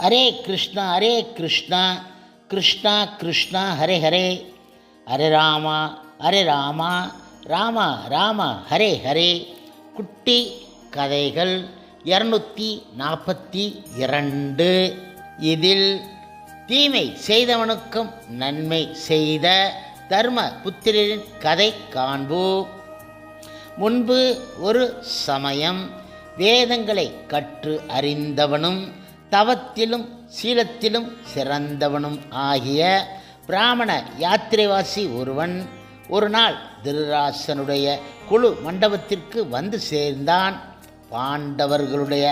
ஹரே கிருஷ்ணா ஹரே கிருஷ்ணா கிருஷ்ணா கிருஷ்ணா ஹரே ஹரே, ஹரே ராமா ராமா ராமா ஹரே ஹரே. குட்டி கதைகள் 242. இதில் தீமை செய்தவனுக்கும் நன்மை செய்த தர்ம புத்திரரின் கதை காண்போம். முன்பு ஒரு சமயம் வேதங்களை கற்று அறிந்தவனும் தவத்திலும் சீலத்திலும் சிறந்தவனும் ஆகிய பிராமண யாத்திரைவாசி ஒருவன் ஒரு நாள் திருராசனுடைய குழு மண்டபத்திற்கு வந்து சேர்ந்தான். பாண்டவர்களுடைய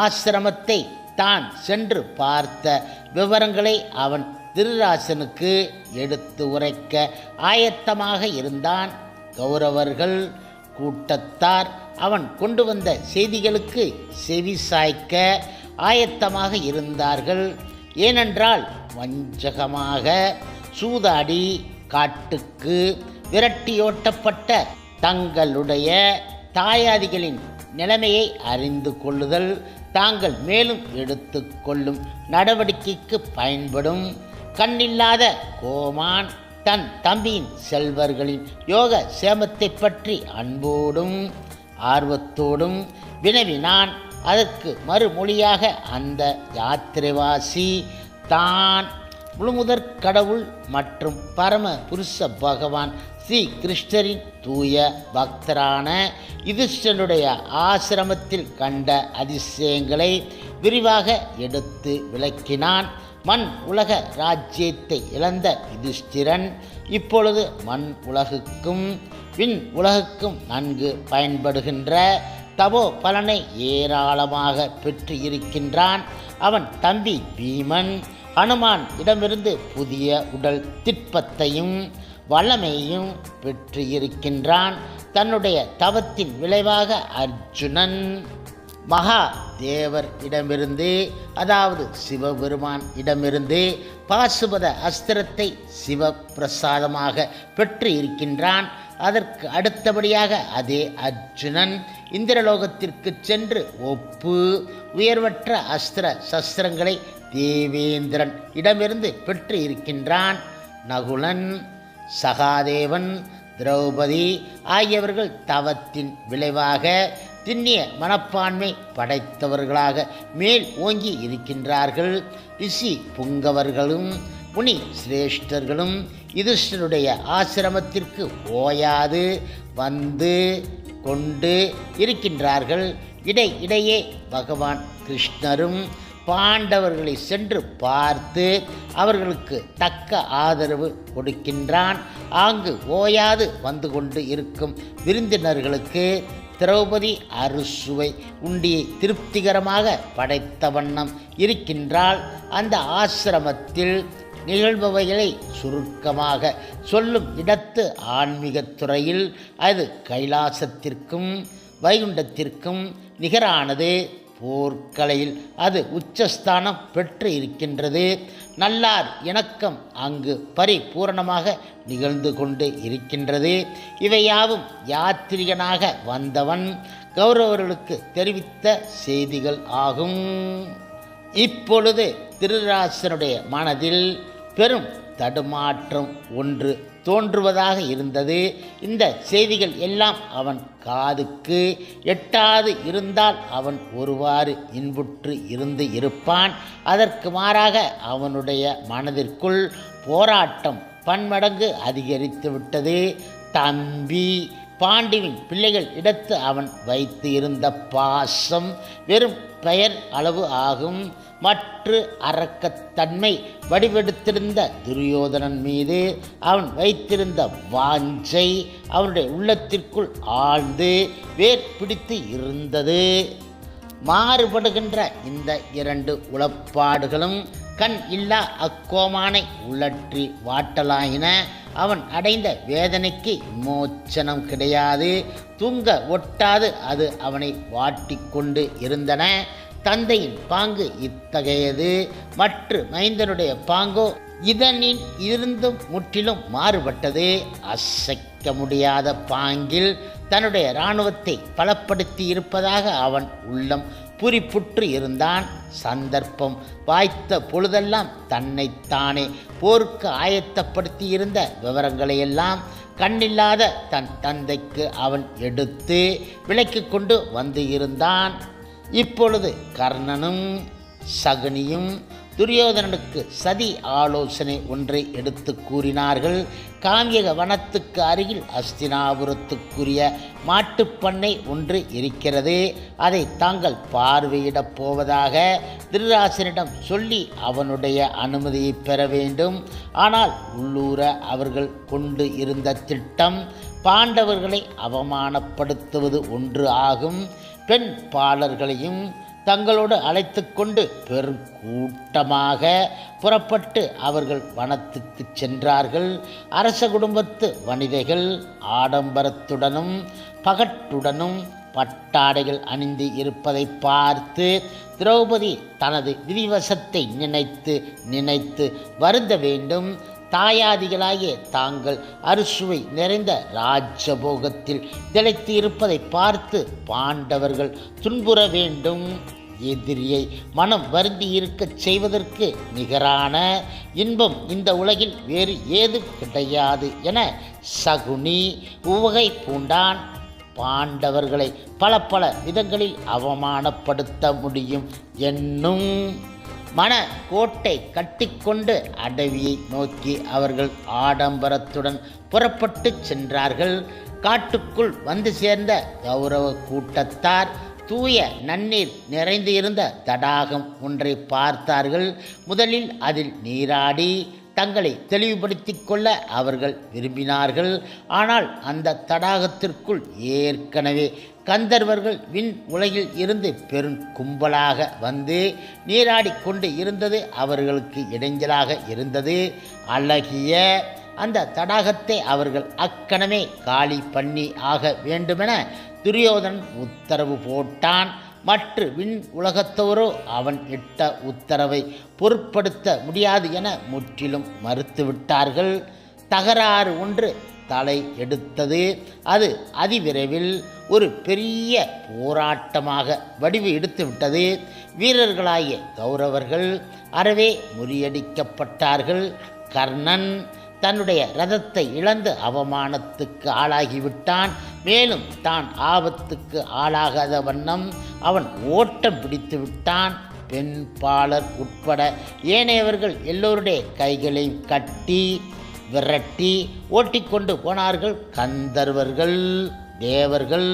ஆசிரமத்தை தான் சென்று பார்த்த விவரங்களை அவன் திருராசனுக்கு எடுத்து உரைக்க ஆயத்தமாக இருந்தான். கௌரவர்கள் கூட்டத்தார் அவன் கொண்டு வந்த செய்திகளுக்கு செவி சாய்க்க ஆயத்தமாக இருந்தார்கள். ஏனென்றால் வஞ்சகமாக சூதாடி காட்டுக்கு விரட்டியோட்டப்பட்ட தங்களுடைய தாயாதிகளின் நிலைமையை அறிந்து கொள்ளுதல் தாங்கள் மேலும் எடுத்து கொள்ளும் நடவடிக்கைக்கு பயன்படும். கண்ணில்லாத கோமான் தன் தம்பியின் செல்வர்களின் யோக சேமத்தை பற்றி அன்போடும் ஆர்வத்தோடும் வினவினான். அதற்கு மறுமொழியாக அந்த யாத்திரைவாசி தான் முழுமுதற் கடவுள் மற்றும் பரம புருஷ பகவான் ஸ்ரீ கிருஷ்ணரின் தூய பக்தரான யுதிஷ்டனுடைய ஆசிரமத்தில் கண்ட அதிசயங்களை விரிவாக எடுத்து விளக்கினான். மண் உலக ராஜ்யத்தை இழந்த யுதிஷ்டிரன் இப்பொழுது மண் உலகுக்கும் விண் உலகுக்கும் நன்கு பயன்படுகின்ற தபோ பலனை ஏராளமாக பெற்று இருக்கின்றான். அவன் தம்பி பீமன் ஹனுமான் இடமிருந்து புதிய உடல் திட்பத்தையும் வல்லமையும் பெற்று இருக்கின்றான். தன்னுடைய தவத்தின் விளைவாக அர்ஜுனன் மகா தேவர் இடமிருந்து, அதாவது சிவபெருமான் இடமிருந்து பாசுபத அஸ்திரத்தை சிவப்பிரசாதமாக பெற்று இருக்கின்றான். அதற்கு அடுத்தபடியாக அதே அர்ஜுனன் இந்திரலோகத்திற்கு சென்று உயர்வற்ற அஸ்திர சஸ்திரங்களை தேவேந்திரன் இடமிருந்து பெற்று இருக்கின்றான். நகுலன், சகாதேவன், திரௌபதி ஆகியவர்கள் தவத்தின் விளைவாக திண்ணிய மனப்பான்மை படைத்தவர்களாக மேல் ஓங்கி இருக்கின்றார்கள். ரிஷி புங்கவர்களும் முனி சிரேஷ்டர்களும் யுதிஷ்டனுடைய ஆசிரமத்திற்கு ஓயாது வந்து கொண்டு இருக்கின்றார்கள். இடையே பகவான் கிருஷ்ணரும் பாண்டவர்களை சென்று பார்த்து அவர்களுக்கு தக்க ஆதரவு கொடுக்கின்றான். ஆங்கு ஓயாது வந்து கொண்டு இருக்கும் விருந்தினர்களுக்கு திரௌபதி அறுசுவை உண்டியை திருப்திகரமாக படைத்த வண்ணம் இருக்கின்றாள். அந்த ஆசிரமத்தில் நிகழ்பவைகளை சுருக்கமாக சொல்லும் இடத்து ஆன்மீகத் துறையில் அது கைலாசத்திற்கும் வைகுண்டத்திற்கும் நிகரானது. போர்க்கலையில் அது உச்சஸ்தானம் பெற்று இருக்கின்றது. நல்லார் இணக்கம் அங்கு பரிபூரணமாக நிகழ்ந்து கொண்டு இருக்கின்றது. இவையாவும் யாத்திரிகனாக வந்தவன் கௌரவர்களுக்கு தெரிவித்த செய்திகள் ஆகும். இப்பொழுது திருராசனுடைய மனதில் பெரும் தடுமாற்றம் ஒன்று தோன்றுவதாக இருந்தது. இந்த செய்திகள் எல்லாம் அவன் காதுக்கு எட்டாது இருந்தால் அவன் ஒருவாறு இன்புற்று இருந்து இருப்பான். அதற்கு மாறாக அவனுடைய மனதிற்குள் போராட்டம் பன்மடங்கு அதிகரித்து விட்டது. தம்பி பாண்டுவின் பிள்ளைகள் இடத்து அவன் வைத்து இருந்த பாசம் வெறும் பெயர் அளவு ஆகும். மற்ற அரக்கத்தன்மை வடிவெடுத்திருந்த துரியோதனன் மீது அவன் வைத்திருந்த வாஞ்சை அவனுடைய உள்ளத்திற்குள் ஆழ்ந்து வேர் பிடித்து இருந்தது. மாறுபடுகின்ற இந்த இரண்டு உளப்பாடுகளும் கண் இல்லா அக்கோமானை உள்ளற்றி வாட்டலாயின. அவன் அடைந்த வேதனைக்கு விமோச்சனம் கிடையாது. தூங்க ஒட்டாது அது அவனை வாட்டிக்கொண்டு இருந்தன. தந்தையின் பாங்கு இத்தகையது, மற்ற மைந்தனுடைய பாங்கோ இதனில் இருந்தும் முற்றிலும் மாறுபட்டது. அசைக்க முடியாத பாங்கில் தன்னுடைய இராணுவத்தை பலப்படுத்தி இருப்பதாக அவன் உள்ளம் பூரிப்புற்று இருந்தான். சந்தர்ப்பம் வாய்த்த பொழுதெல்லாம் தன்னைத்தானே போருக்கு ஆயத்தப்படுத்தி இருந்த விவரங்களையெல்லாம் கண்ணில்லாத தன் தந்தைக்கு அவன் எடுத்து விலைக்கு கொண்டு வந்து இருந்தான். இப்பொழுது கர்ணனும் சகுனியும் துரியோதனனுக்கு சதி ஆலோசனை ஒன்றை எடுத்து கூறினார்கள். காமியக வனத்துக்கு அருகில் அஸ்தினாபுரத்துக்குரிய மாட்டுப்பண்ணை ஒன்று இருக்கிறது. அதை தாங்கள் பார்வையிடப் போவதாக திருராசனிடம் சொல்லி அவனுடைய அனுமதியை பெற வேண்டும். ஆனால் உள்ளூர அவர்கள் கொண்டு இருந்த திட்டம் பாண்டவர்களை அவமானப்படுத்துவது ஒன்று ஆகும். பெண் பாலர்களையும் தங்களோடு அழைத்து கொண்டு பெருங்கூட்டமாக புறப்பட்டு அவர்கள் வனத்துக்கு சென்றார்கள். அரச குடும்பத்து வனிதைகள் ஆடம்பரத்துடனும் பகட்டுடனும் பட்டாடைகள் அணிந்து இருப்பதை பார்த்து திரௌபதி தனது விதிவசத்தை நினைத்து நினைத்து வருந்த வேண்டும். தாயாதிகளாகிய தாங்கள் அறுசுவை நிறைந்த ராஜபோகத்தில் திளைத்து இருப்பதை பார்த்து பாண்டவர்கள் துன்புற வேண்டும். எதிரியை மனம் வருந்தி இருக்கச் செய்வதற்கு நிகரான இன்பம் இந்த உலகில் வேறு ஏது கிடையாது என சகுனி உவகை பூண்டான். பாண்டவர்களை பல பல விதங்களில் அவமானப்படுத்த முடியும் என்னும் மன கோட்டை கட்டிக்கொண்டு அடவியை நோக்கி அவர்கள் ஆடம்பரத்துடன் புறப்பட்டு சென்றார்கள். காட்டுக்குள் வந்து சேர்ந்த கௌரவ கூட்டத்தார் தூய நன்னீர் நிறைந்து இருந்த தடாகம் ஒன்றை பார்த்தார்கள். முதலில் அதில் நீராடி தங்களை தெளிவுபடுத்தி கொள்ள அவர்கள் விரும்பினார்கள். ஆனால் அந்த தடாகத்திற்குள் ஏற்கனவே கந்தர்வர்கள் விண் உலகில் இருந்து பெரும் கும்பலாக வந்து நீராடி கொண்டு இருந்தது அவர்களுக்கு இடைஞ்சலாக இருந்தது. அழகிய அந்த தடாகத்தை அவர்கள் அக்கணமே காலி பண்ணி ஆக வேண்டுமென துரியோதனன் உத்தரவு போட்டான். மற்ற விண் உலகத்தோரோ அவன் இட்ட உத்தரவை பொருட்படுத்த முடியாது என முற்றிலும் மறுத்துவிட்டார்கள். தகராறு ஒன்று தலை எடுத்தது. அது அதிவிரைவில் ஒரு பெரிய போராட்டமாக வடிவு எடுத்துவிட்டது. வீரர்களாகிய கௌரவர்கள் அறவே முறியடிக்கப்பட்டார்கள். கர்ணன் தன்னுடைய இரதத்தை இழந்து அவமானத்துக்கு ஆளாகிவிட்டான். மேலும் தான் ஆபத்துக்கு ஆளாகாத வண்ணம் அவன் ஓட்டம் பிடித்து விட்டான். பெண் பாலர் உட்பட ஏனையவர்கள் எல்லோருடைய கைகளையும் கட்டி விரட்டி ஓட்டிக்கொண்டு போனார்கள். கந்தர்வர்கள் தேவர்கள்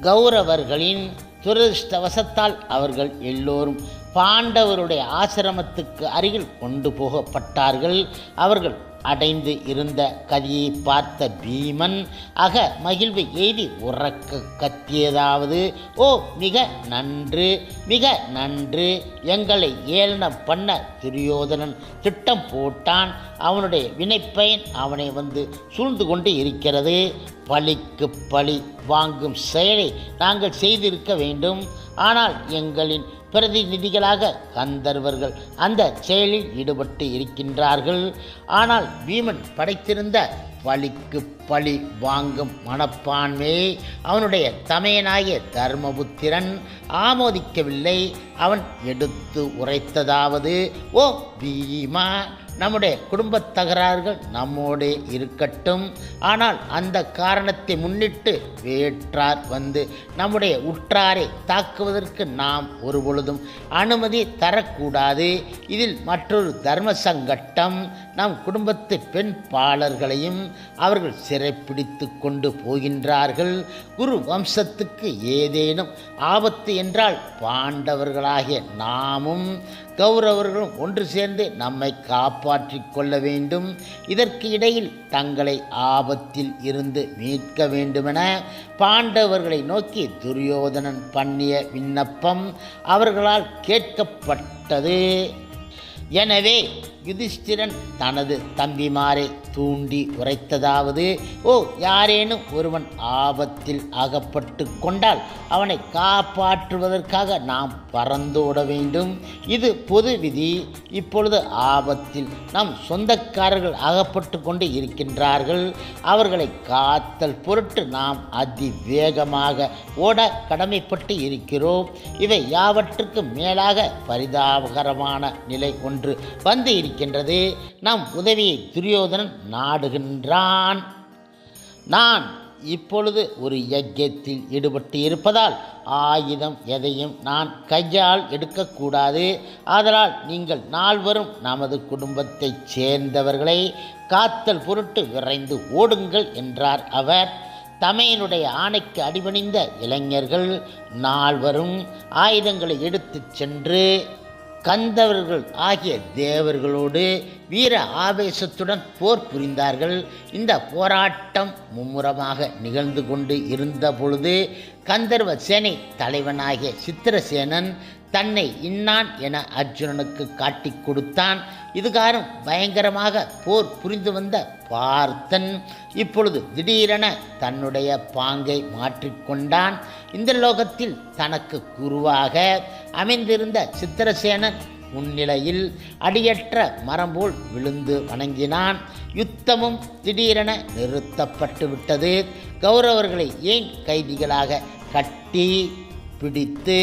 கௌரவர்களின் துரதிருஷ்டவசத்தால் அவர்கள் எல்லோரும் பாண்டவருடைய ஆசிரமத்துக்கு அருகில் கொண்டு போகப்பட்டார்கள். அவர்கள் அடைந்து இருந்த கதியை பார்த்த பீமன் அக மகிழ்வு எய்தி உறக்க கத்தியதாவது, ஓ மிக நன்று மிக நன்று, எங்களை ஏளனம் பண்ண துரியோதனன் திட்டம் போட்டான். அவனுடைய வினைப்பயன் அவனை வந்து சூழ்ந்து கொண்டு இருக்கிறது. பழிக்கு பழி வாங்கும் செயலை நாங்கள் செய்திருக்க வேண்டும். ஆனால் எங்களின் பிரதிநிதிகளாக கந்தர்வர்கள் அந்த செயலில் ஈடுபட்டு இருக்கின்றார்கள். ஆனால் பீமன் படைத்திருந்த பழிக்கு பழி வாங்கும் மனப்பான்மையை அவனுடைய தமையனாகிய தர்மபுத்திரன் ஆமோதிக்கவில்லை. அவன் எடுத்து உரைத்ததாவது, ஓ பீமா, நம்முடைய குடும்பத் தகராறுகள் நம்மோடே இருக்கட்டும். ஆனால் அந்த காரணத்தை முன்னிட்டு வேற்றார் வந்து நம்முடைய உற்றாரை தாக்குவதற்கு நாம் ஒருபொழுதும் அனுமதி தரக்கூடாது. இதில் மற்றொரு தர்ம சங்கட்டம். நம் குடும்பத்து பெண் பாலர்களையும் அவர்கள் சிறைப்பிடித்து கொண்டு போகின்றார்கள். குரு வம்சத்துக்கு ஏதேனும் ஆபத்து என்றால் பாண்டவர்களாகிய நாமும் கௌரவர்களும் ஒன்று சேர்ந்து நம்மை காப்பாற்றிக் கொள்ள வேண்டும். இதற்கு இடையில் தங்களை ஆபத்தில் இருந்து மீட்க வேண்டுமென பாண்டவர்களை நோக்கி துரியோதனன் பண்ணிய விண்ணப்பம் அவர்களால் கேட்கப்பட்டது. எனவே யுதிஷ்டிரன் தனது தம்பிமாரை தூண்டி உரைத்ததாவது, ஓ, யாரேனும் ஒருவன் ஆபத்தில் அகப்பட்டு கொண்டால் அவனை காப்பாற்றுவதற்காக நாம் பறந்தோட வேண்டும். இது பொது விதி. இப்பொழுது ஆபத்தில் நம் சொந்தக்காரர்கள் அகப்பட்டு கொண்டு இருக்கின்றார்கள். அவர்களை காத்தல் பொருட்டு நாம் அதிவேகமாக ஓட கடமைப்பட்டு இருக்கிறோம். இவை யாவற்றுக்கும் மேலாக பரிதாபகரமான நிலை ஒன்று வந்து இருக்கின்றது. நம் உதவியை துரியோதனன் நாடுகின்றான். நான் இப்பொழுது ஒரு யஜ்யத்தில் ஈடுபட்டு இருப்பதால் ஆயுதம் எதையும் நான் கையால் எடுக்கக்கூடாது. ஆதலால் நீங்கள் நால்வரும் நமது குடும்பத்தைச் சேர்ந்தவர்களை காத்தல் பொருட்டு விரைந்து ஓடுங்கள் என்றார் அவர். தமையனுடைய ஆணைக்கு அடிபணிந்த இளைஞர்கள் நால்வரும் ஆயுதங்களை எடுத்துச் சென்று கந்தவர்கள் ஆகிய தேவர்களோடு வீர ஆவேசத்துடன் போர் புரிந்தார்கள். இந்த போராட்டம் மும்முரமாக நிகழ்ந்து கொண்டு இருந்த பொழுது கந்தர்வ சேனை தலைவனாகிய சித்திரசேனன் தன்னை இன்னான் என அர்ஜுனனுக்கு காட்டி கொடுத்தான். இதுகாரும் பயங்கரமாக போர் புரிந்து வந்த பார்த்தன் இப்பொழுது திடீரென தன்னுடைய பாங்கை மாற்றிக்கொண்டான். இந்த லோகத்தில் தனக்கு குருவாக அமைந்திருந்த சித்திரசேனன் முன்னிலையில் அடியற்ற மரம் போல் விழுந்து வணங்கினான். யுத்தமும் திடீரென நிறுத்தப்பட்டு விட்டது. கௌரவர்களை ஏன் கைதிகளாக கட்டி பிடித்து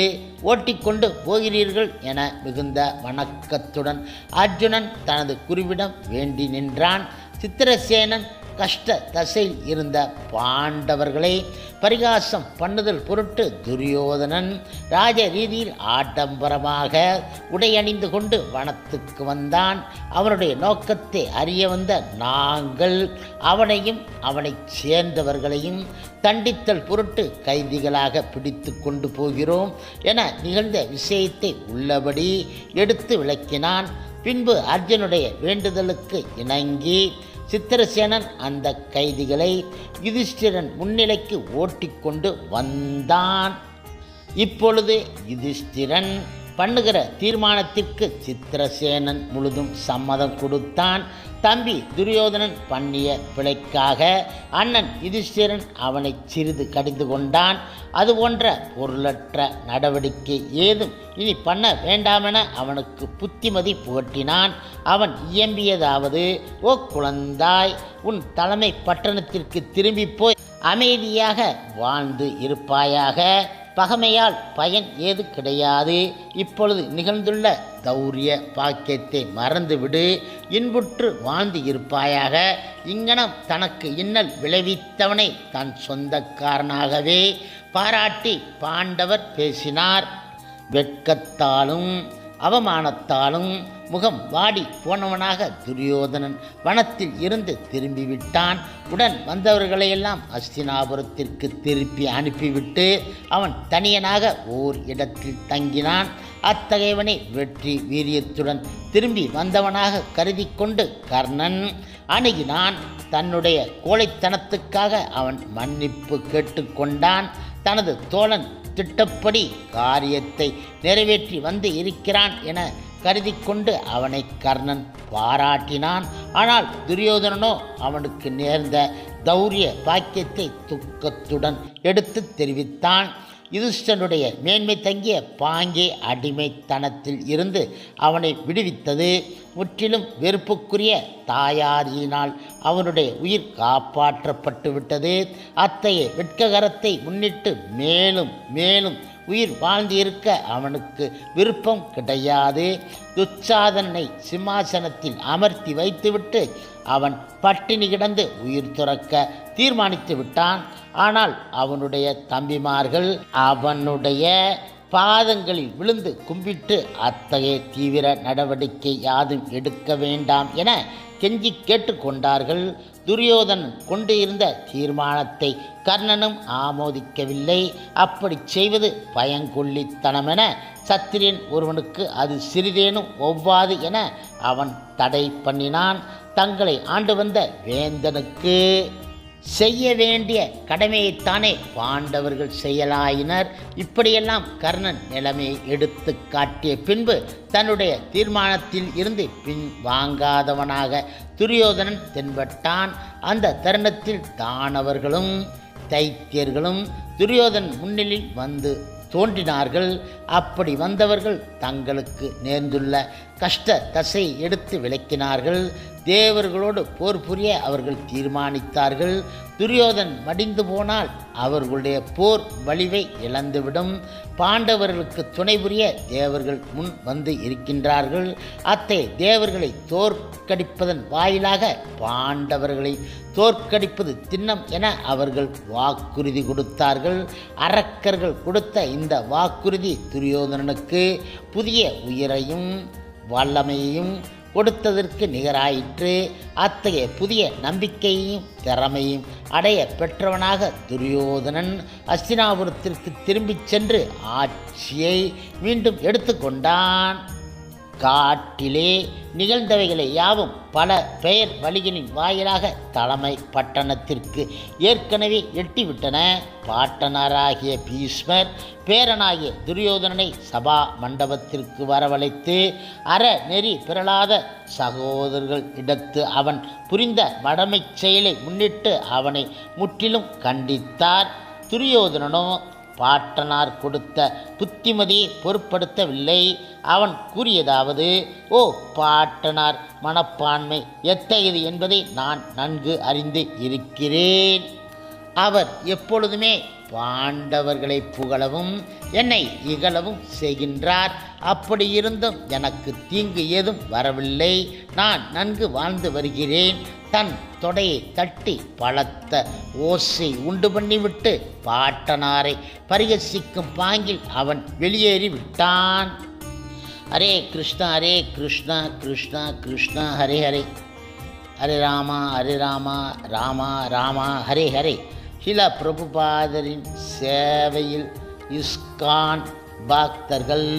ஓட்டிக்கொண்டு போகிறீர்கள் என மிகுந்த வணக்கத்துடன் அர்ஜுனன் தனது குருவிடம் வேண்டி நின்றான். சித்திரசேனன் கஷ்ட தசையில் இருந்த பாண்டவர்களை பரிகாசம் பண்ணுதல் பொருட்டு துரியோதனன் ராஜ ரீதியில் ஆடம்பரமாக உடையணிந்து கொண்டு வனத்துக்கு வந்தான். அவனுடைய நோக்கத்தை அறிய வந்த நாங்கள் அவனையும் அவனைச் சேர்ந்தவர்களையும் தண்டித்தல் பொருட்டு கைதிகளாக பிடித்து கொண்டு போகிறோம் என நிகழ்ந்த விஷயத்தை உள்ளபடி எடுத்து விளக்கினான். பின்பு அர்ஜுனுடைய வேண்டுதலுக்கு இணங்கி சித்திரசேனன் அந்த கைதிகளை யுதிஷ்டிரன் முன்னிலைக்கு ஓட்டிக்கொண்டு வந்தான். இப்பொழுது யுதிஷ்டிரன் பண்ணுகிற தீர்மானத்திற்கு சித்திரசேனன் முழுதும் சம்மதம் கொடுத்தான். தம்பி துரியோதனன் பண்ணிய பிழைக்காக அண்ணன் யுதிஷ்டிரன் அவனை சிறிது கடிந்து கொண்டான். அது போன்ற பொருளற்ற நடவடிக்கை ஏதும் இனி பண்ண வேண்டாமென அவனுக்கு புத்திமதி புகட்டினான். அவன் இயம்பியதாவது, ஓ குழந்தாய், உன் தலைமை பட்டணத்திற்கு திரும்பி போய் அமைதியாக வாழ்ந்து இருப்பாயாக. பகைமையால் பயன் ஏது கிடையாது. இப்பொழுது நிகழ்ந்துள்ள தௌரிய பாக்கியத்தை மறந்துவிடு, இன்புற்று வாழ்ந்து இருப்பாயாக. இங்கனம் தனக்கு இன்னல் விளைவித்தவனை தன் சொந்தக்காரனாகவே பாராட்டி பாண்டவர் பேசினார். வெட்கத்தாலும் அவமானத்தாலும் முகம் வாடி போனவனாக துரியோதனன் வனத்தில் இருந்து திரும்பிவிட்டான். உடன் வந்தவர்களையெல்லாம் அஸ்தினாபுரத்திற்கு திருப்பி அனுப்பிவிட்டு அவன் தனியனாக ஓர் இடத்தில் தங்கினான். அத்தகையவனை வெற்றி வீரியத்துடன் திரும்பி வந்தவனாக கருதி கொண்டு கர்ணன் அணுகினான். தன்னுடைய கோழைத்தனத்துக்காக அவன் மன்னிப்பு கேட்டுக்கொண்டான். தனது தோழன் திட்டப்படி காரியத்தை நிறைவேற்றி வந்து இருக்கிறான் என கருதி கொண்டு அவனை கர்ணன் பாராட்டினான். ஆனால் துரியோதனனோ அவனுக்கு நேர்ந்த தௌரிய பாக்கியத்தை துக்கத்துடன் எடுத்து தெரிவித்தான். யுதிஷ்டனுடைய மேன்மை தங்கிய பாங்கே அடிமைத்தனத்தில் இருந்து அவனை விடுவித்தது. முற்றிலும் வெறுப்புக்குரிய தாயாரியினால் அவனுடைய உயிர் காப்பாற்றப்பட்டு விட்டது. அத்தகைய வெட்ககரத்தை முன்னிட்டு மேலும் மேலும் உயிர் வாழ்ந்து இருக்க அவனுக்கு விருப்பம் கிடையாது. துச்சாதனை சிம்மாசனத்தில் அமர்த்தி வைத்துவிட்டு அவன் பட்டினி கிடந்து உயிர் துறக்க தீர்மானித்து விட்டான். ஆனால் அவனுடைய தம்பிமார்கள் அவனுடைய பாதங்களில் விழுந்து கும்பிட்டு அத்தகைய தீவிர நடவடிக்கை யாதும் எடுக்க வேண்டாம் என கெஞ்சி கேட்டுக்கொண்டார்கள். துரியோதனன் கொண்டு இருந்த தீர்மானத்தை கர்ணனும் ஆமோதிக்கவில்லை. அப்படி செய்வது பயங்கொள்ளித்தனமென சத்திரியன் ஒருவனுக்கு அது சிறிதேனும் ஒவ்வாது என அவன் தடை பண்ணினான். தங்களை ஆண்டு வந்த வேந்தனுக்கு செய்ய வேண்டிய கடமையைத்தானே பாண்டவர்கள் செய்யலாயினர். இப்படியெல்லாம் கர்ணன் நிலைமையை எடுத்து காட்டிய பின்பு தன்னுடைய தீர்மானத்தில் இருந்து பின் வாங்காதவனாக துரியோதனன் தென்பட்டான். அந்த தருணத்தில் தானவர்களும் தைத்தியர்களும் துரியோதன் முன்னிலில் வந்து தோன்றினார்கள். அப்படி வந்தவர்கள் தங்களுக்கு நேர்ந்துள்ள கஷ்ட தசை எடுத்து விளக்கினார்கள். தேவர்களோடு போர் புரிய அவர்கள் தீர்மானித்தார்கள். துரியோதன் மடிந்து போனால் அவர்களுடைய போர் வலிவை இழந்துவிடும். பாண்டவர்களுக்கு துணை புரிய தேவர்கள் முன் வந்து இருக்கின்றார்கள். தேவர்களை தோற்கடிப்பதன் வாயிலாக பாண்டவர்களை தோற்கடிப்பது திண்ணம் என அவர்கள் வாக்குறுதி கொடுத்தார்கள். அரக்கர்கள் கொடுத்த இந்த வாக்குறுதி துரியோதனனுக்கு புதிய உயிரையும் வல்லமையையும் கொடுத்ததற்கு நிகராயிற்று. அத்தகைய புதிய நம்பிக்கையையும் திறமையும் அடைய பெற்றவனாக துரியோதனன் அஸ்தினாபுரத்திற்கு திரும்பிச் சென்று ஆட்சியை மீண்டும் எடுத்துக்கொண்டான். காட்டிலே நிகழ்ந்தவைகளை யாவும் பல பெயர் வழிகளின் வாயிலாக தலைமை பட்டணத்திற்கு ஏற்கனவே எட்டிவிட்டன. பாட்டனாராகிய பீஷ்மர் பேரனாகிய துரியோதனனை சபா மண்டபத்திற்கு வரவழைத்து அறநெறி பிறளாத சகோதரர்கள் இடத்து அவன் புரிந்த மடமைச் செயலை முன்னிட்டு அவனை முற்றிலும் கண்டித்தார். துரியோதனனோ பாட்டனார் கொடுத்த புத்திமதியை பொருட்படுத்தவில்லை. அவன் கூறியதாவது: ஓ பாட்டனார் மனப்பான்மை எத்தகையது என்பதை நான் நன்கு அறிந்து இருக்கிறேன். அவர் எப்பொழுதுமே பாண்டவர்களை புகழவும் என்னை இகழவும் செய்கின்றார். அப்படியிருந்தும் எனக்கு தீங்கு ஏதும் வரவில்லை. நான் நன்கு வாழ்ந்து வருகிறேன். தன் தொடையை தட்டி பலத்த ஓசை உண்டு பண்ணிவிட்டு பாட்டனாரை பரிகசிக்கும் பாங்கில் அவன் வெளியேறி விட்டான். ஹரே கிருஷ்ணா ஹரே கிருஷ்ணா கிருஷ்ணா கிருஷ்ணா ஹரே ஹரே, ஹரே ராமா ராமா ராமா ஹரே ஹரே. சில பிரபுபாதரின் சேவையில் இஸ்கான் பக்தர்கள்.